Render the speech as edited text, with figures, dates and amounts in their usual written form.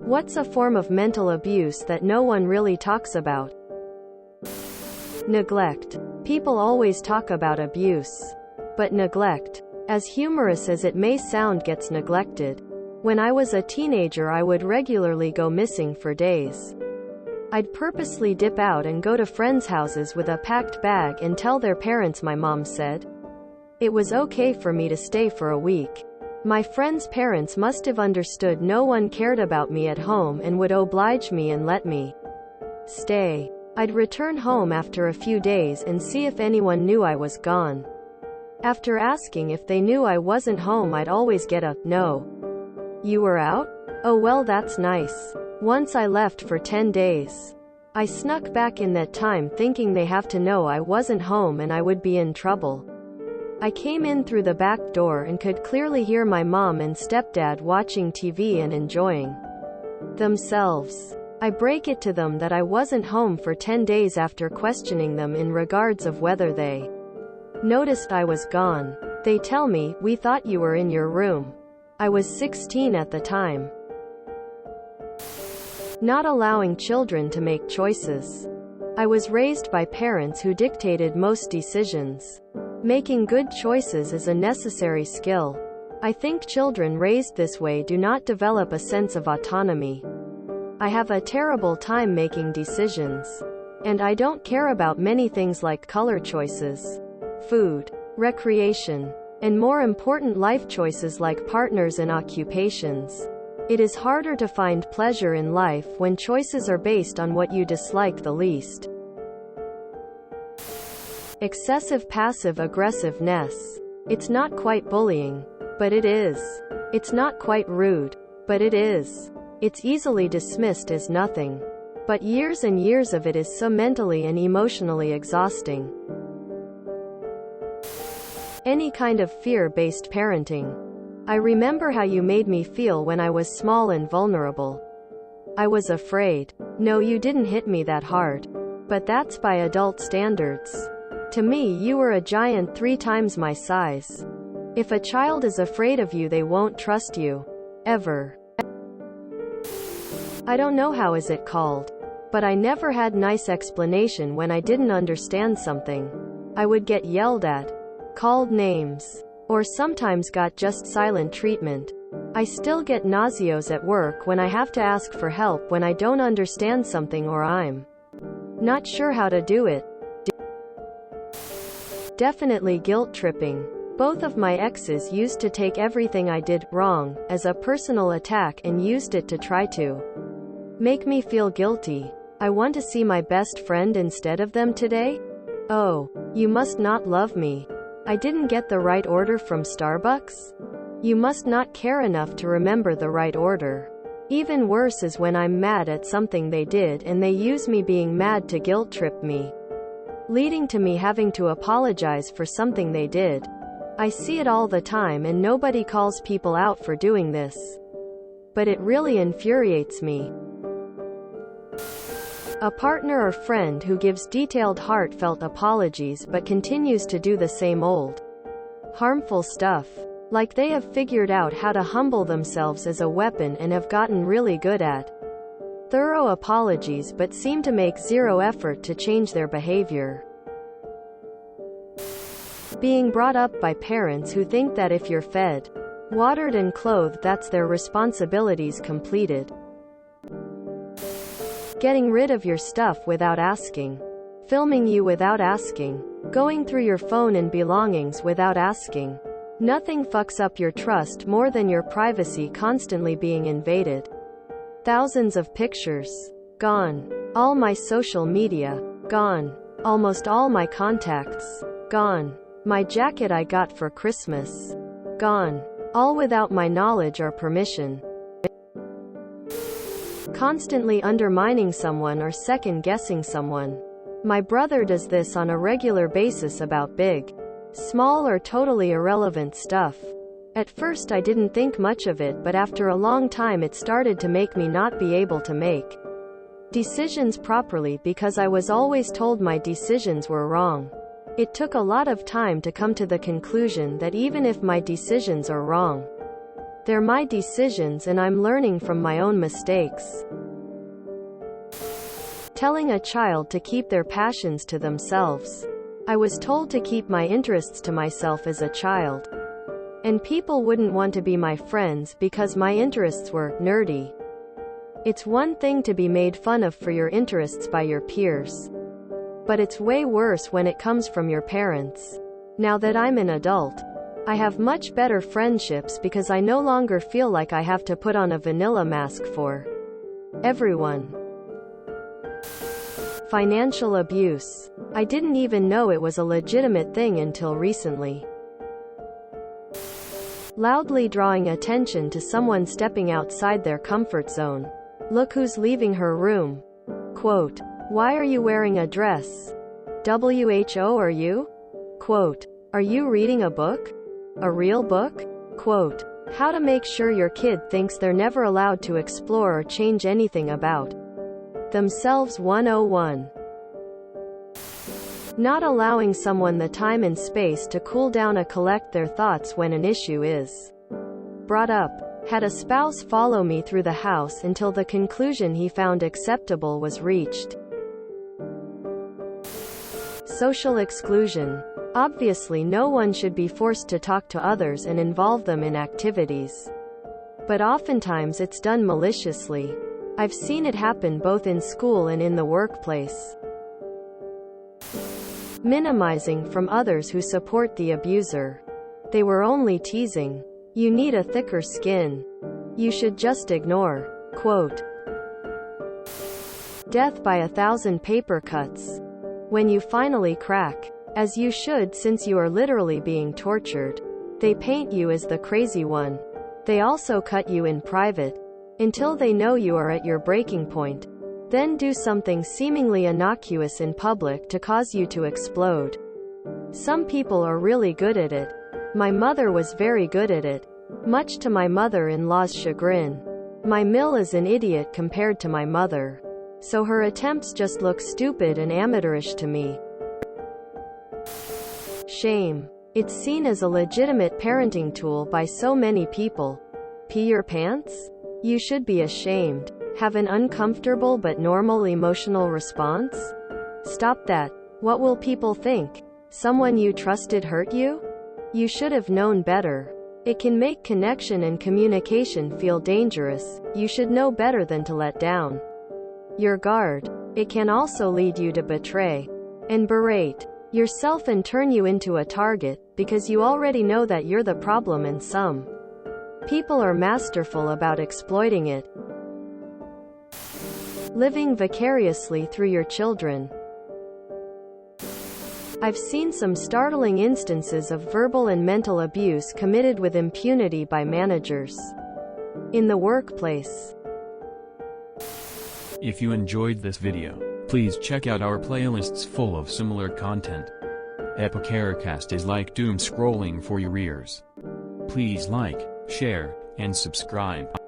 What's a form of mental abuse that no one really talks about? Neglect. People always talk about abuse. But neglect, as humorous as it may sound, gets neglected. When I was a teenager, I would regularly go missing for days. I'd purposely dip out and go to friends' houses with a packed bag and tell their parents, my mom said. It was okay for me to stay for a week. My friends' parents must have understood no one cared about me at home and would oblige me and let me stay. I'd return home after a few days and see if anyone knew I was gone. After asking if they knew I wasn't home, I'd always get a, "No. You were out? Oh well, that's nice." Once I left for 10 days. I snuck back in that time thinking they have to know I wasn't home and I would be in trouble. I came in through the back door and could clearly hear my mom and stepdad watching TV and enjoying themselves. I break it to them that I wasn't home for 10 days after questioning them in regards of whether they noticed I was gone. They tell me, "We thought you were in your room." I was 16 at the time. Not allowing children to make choices. I was raised by parents who dictated most decisions. Making good choices is a necessary skill. I think children raised this way do not develop a sense of autonomy. I have a terrible time making decisions. And I don't care about many things like color choices, food, recreation, and more important life choices like partners and occupations. It is harder to find pleasure in life when choices are based on what you dislike the least. Excessive passive aggressiveness. It's not quite bullying, but it is. It's not quite rude, but it is. It's easily dismissed as nothing. But years and years of it is so mentally and emotionally exhausting. Any kind of fear-based parenting. I remember how you made me feel when I was small and vulnerable. I was afraid. No, you didn't hit me that hard. But that's by adult standards. To me, you were a giant 3 times my size. If a child is afraid of you, they won't trust you. Ever. I don't know how is it called. But I never had nice explanation when I didn't understand something. I would get yelled at, called names, or sometimes got just silent treatment. I still get nauseous at work when I have to ask for help when I don't understand something or I'm not sure how to do it. Definitely guilt tripping. Both of my exes used to take everything I did wrong as a personal attack and used it to try to make me feel guilty. I want to see my best friend instead of them today? Oh, you must not love me. I didn't get the right order from Starbucks? You must not care enough to remember the right order. Even worse is when I'm mad at something they did and they use me being mad to guilt trip me, leading to me having to apologize for something they did. I see it all the time and nobody calls people out for doing this. But it really infuriates me. A partner or friend who gives detailed heartfelt apologies but continues to do the same old harmful stuff. Like they have figured out how to humble themselves as a weapon and have gotten really good at thorough apologies but seem to make zero effort to change their behavior. Being brought up by parents who think that if you're fed, watered and clothed, that's their responsibilities completed. Getting rid of your stuff without asking. Filming you without asking. Going through your phone and belongings without asking. Nothing fucks up your trust more than your privacy constantly being invaded. Thousands of pictures. Gone. All my social media. Gone. Almost all my contacts. Gone. My jacket I got for Christmas. Gone. All without my knowledge or permission. Constantly undermining someone or second-guessing someone. My brother does this on a regular basis about big, small or totally irrelevant stuff. At first I didn't think much of it, but after a long time it started to make me not be able to make decisions properly because I was always told my decisions were wrong. It took a lot of time to come to the conclusion that even if my decisions are wrong, They're my decisions and I'm learning from my own mistakes. Telling a child to keep their passions to themselves. I was told to keep my interests to myself as a child. And people wouldn't want to be my friends because my interests were nerdy. It's one thing to be made fun of for your interests by your peers. But it's way worse when it comes from your parents. Now that I'm an adult, I have much better friendships because I no longer feel like I have to put on a vanilla mask for everyone. Financial abuse. I didn't even know it was a legitimate thing until recently. Loudly drawing attention to someone stepping outside their comfort zone. Look who's leaving her room. Quote, why are you wearing a dress? WHO are you? Quote, are you reading a book? A real book? Quote, how to make sure your kid thinks they're never allowed to explore or change anything about themselves 101. Not allowing someone the time and space to cool down or collect their thoughts when an issue is brought up. Had a spouse follow me through the house until the conclusion he found acceptable was reached. Social exclusion. Obviously no one should be forced to talk to others and involve them in activities. But oftentimes it's done maliciously. I've seen it happen both in school and in the workplace. Minimizing from others who support the abuser. They were only teasing. You need a thicker skin. You should just ignore. Quote, death by 1,000 paper cuts. When you finally crack, as you should since you are literally being tortured. They paint you as the crazy one. They also cut you in private, until they know you are at your breaking point. Then do something seemingly innocuous in public to cause you to explode. Some people are really good at it. My mother was very good at it, much to my mother-in-law's chagrin. My mill is an idiot compared to my mother. So her attempts just look stupid and amateurish to me. Shame. It's seen as a legitimate parenting tool by so many people. Pee your pants? You should be ashamed. Have an uncomfortable but normal emotional response? Stop that. What will people think? Someone you trusted hurt you? You should have known better. It can make connection and communication feel dangerous. You should know better than to let down your guard. It can also lead you to betray and berate yourself and turn you into a target, because you already know that you're the problem and some people are masterful about exploiting it. Living vicariously through your children. I've seen some startling instances of verbal and mental abuse committed with impunity by managers in the workplace. If you enjoyed this video, please check out our playlists full of similar content. Epicaricast is like doom scrolling for your ears. Please like, share, and subscribe.